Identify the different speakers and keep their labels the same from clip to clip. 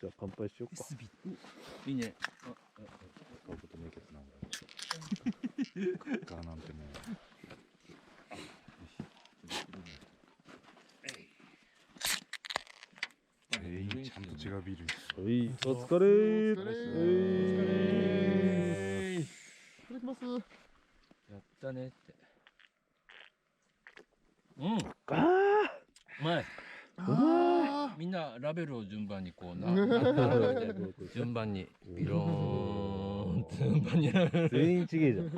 Speaker 1: じゃあ乾杯しようか。
Speaker 2: いいね。
Speaker 1: 使うことないけどな。ガーなんてもう。ちゃんと違うビール。はい、お疲れー。
Speaker 3: お疲れー。いただきます。
Speaker 2: やったねって。うん。
Speaker 1: あ
Speaker 2: うまい。
Speaker 3: あ
Speaker 2: みんなラベルを順番にこう並べて順番にビローン順番に並べる。
Speaker 1: 全員ちげえじゃん。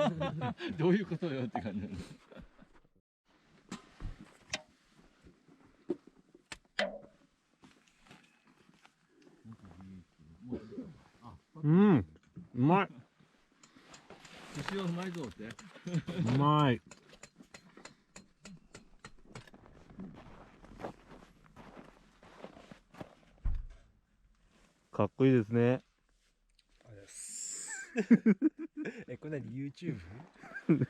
Speaker 2: どういうことよって感じ。
Speaker 1: うん、うまい。
Speaker 2: 寿司はうまいぞって。
Speaker 1: うまい。かっこいいですね。
Speaker 3: これ何 YouTube？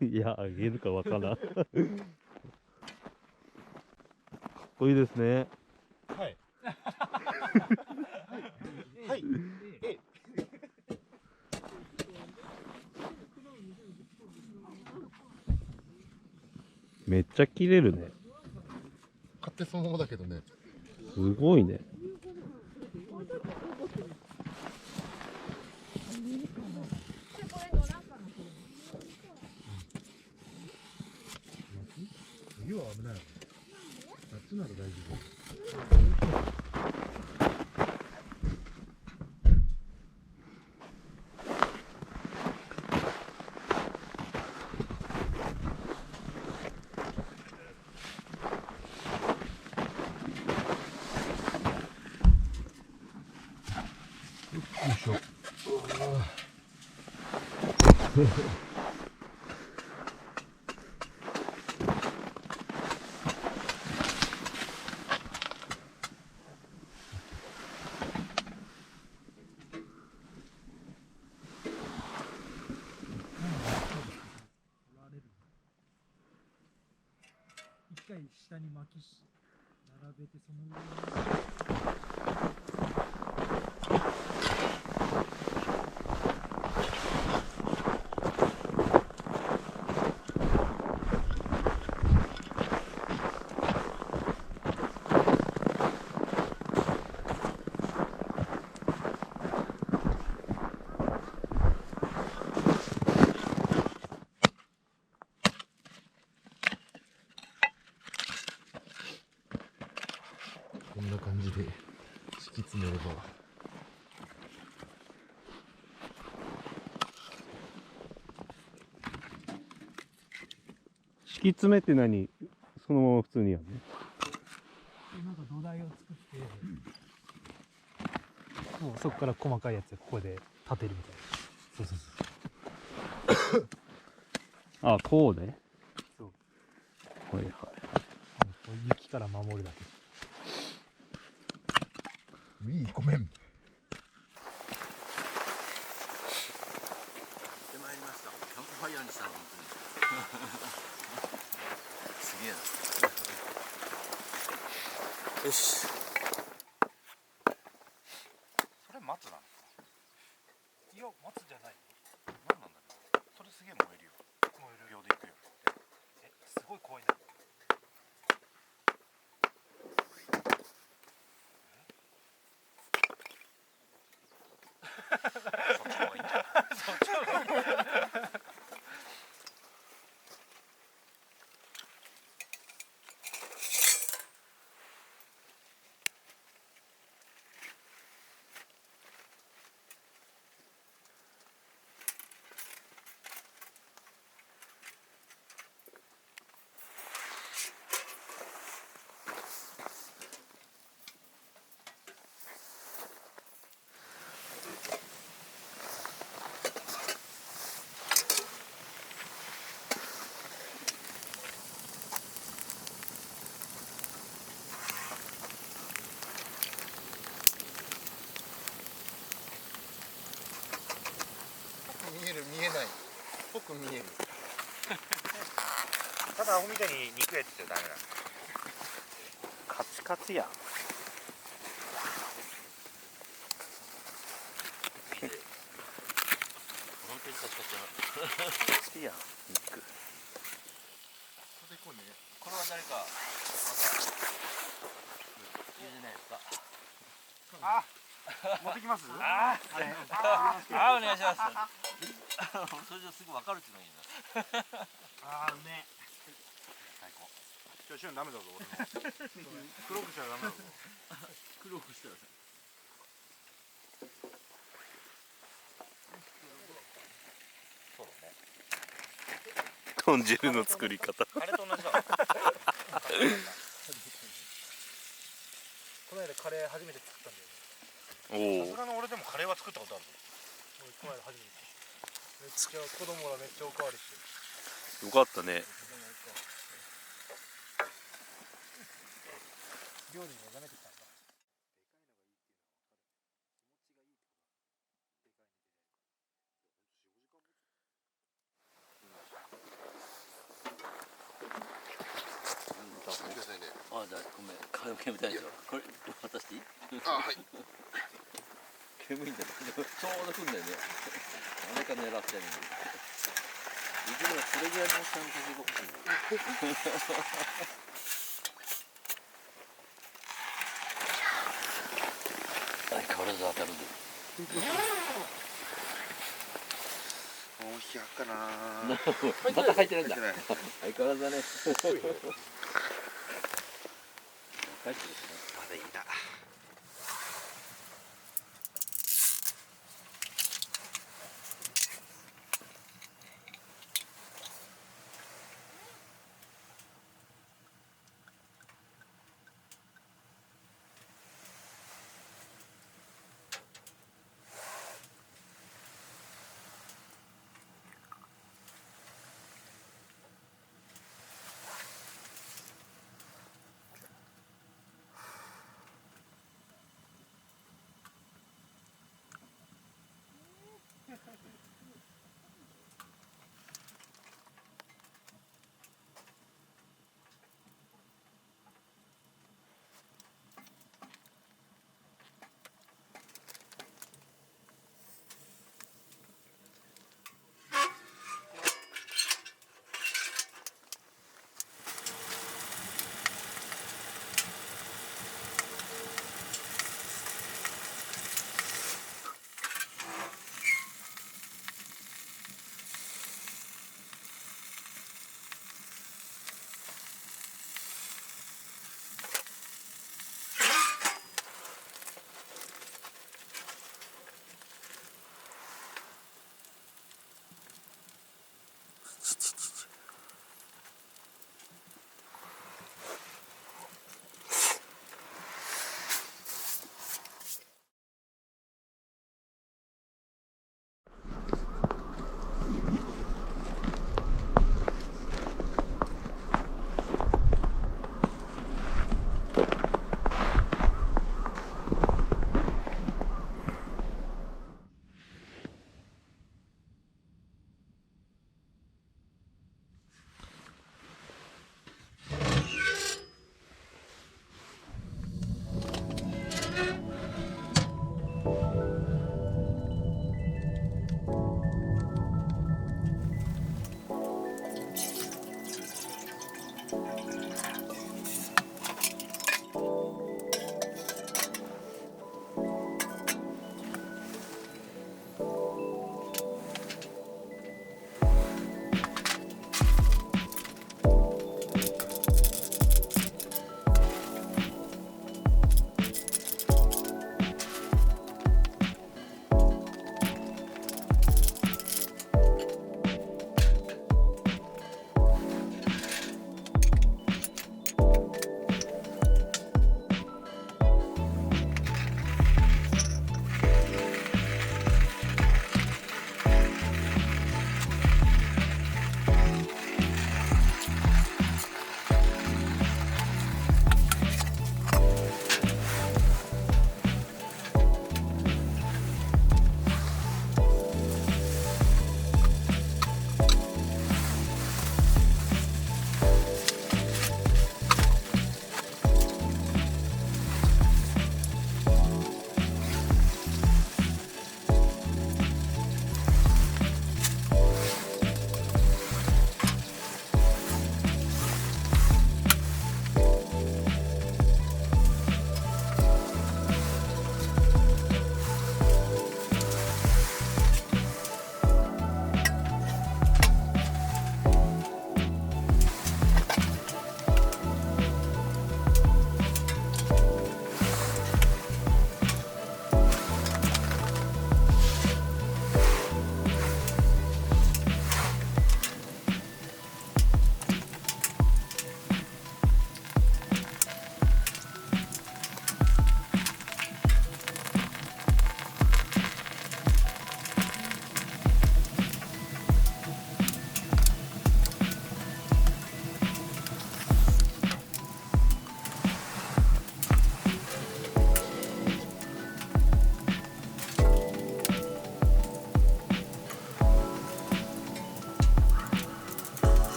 Speaker 1: いや、あげるかわからん。かっこいいですね。
Speaker 3: はい。はい。
Speaker 1: めっちゃ切れるね。
Speaker 3: 買ってそのままだけどね。
Speaker 1: すごいね。
Speaker 3: 冬は危ない。夏なら大丈夫。よいしょ。
Speaker 4: 一回下に巻き並べてその上
Speaker 3: こんな感じで敷き詰めれば。
Speaker 1: 敷き詰めて何？そのまま普通にやるね。
Speaker 4: なんか土台を作って、もうそこから細かいやつここで立てるみたいな。そうそうそう。
Speaker 1: あ、こうね。
Speaker 4: そう。
Speaker 1: はいはい。
Speaker 4: 雪から守るだけ。
Speaker 3: いい、ごめん。
Speaker 2: で参りました。キャンプファイヤーにしたの本当に。すげえな。よし。
Speaker 3: それ松なの？
Speaker 4: いや、松じゃない。
Speaker 3: 何なんだろう。それすげえ燃えるよ。
Speaker 4: 燃える。
Speaker 3: 秒でいくよ。
Speaker 4: すごい怖いな。
Speaker 3: そっちの方が
Speaker 1: ただアホみたいに肉やってちゃダメなの。カツカツやん。
Speaker 2: 本当にカチカチやな。
Speaker 1: 好きやん肉。
Speaker 2: これは誰かまた言うじゃないですか。
Speaker 1: あ、持ってきます。
Speaker 2: あお願いします。それじゃすぐ分かるっていうのがいいな。
Speaker 1: あー、うめえ。最高。今日シュンダメだぞ俺も。黒くしたらダメだぞ。
Speaker 2: 黒くしたらさ。
Speaker 1: そうだね。
Speaker 5: 豚汁の作り方。
Speaker 1: あれと同じだわ。この間カレー初めて作ったんだよね。
Speaker 5: お
Speaker 1: さすがの俺でもカレーは作ったことあるぞ。この間初めて。めっちゃ子供がめっちゃおかわりしてる。
Speaker 5: よかったね。
Speaker 1: 料理に目覚めてきたんだ。
Speaker 2: あ、じゃあごめん、煙たいですよ。これ渡していい？
Speaker 5: あ、はい。
Speaker 2: 煙いんだよ。ちょうど来んだよね。誰か狙ってんのに。できればそれぐらいの大きさにかけてほしいな。相変わらず当たるぞ。
Speaker 5: もう日やかな。
Speaker 2: また入ってるんだ。
Speaker 5: 入ってない
Speaker 2: 相変わらずだね。帰ってるね。
Speaker 5: まだいいな。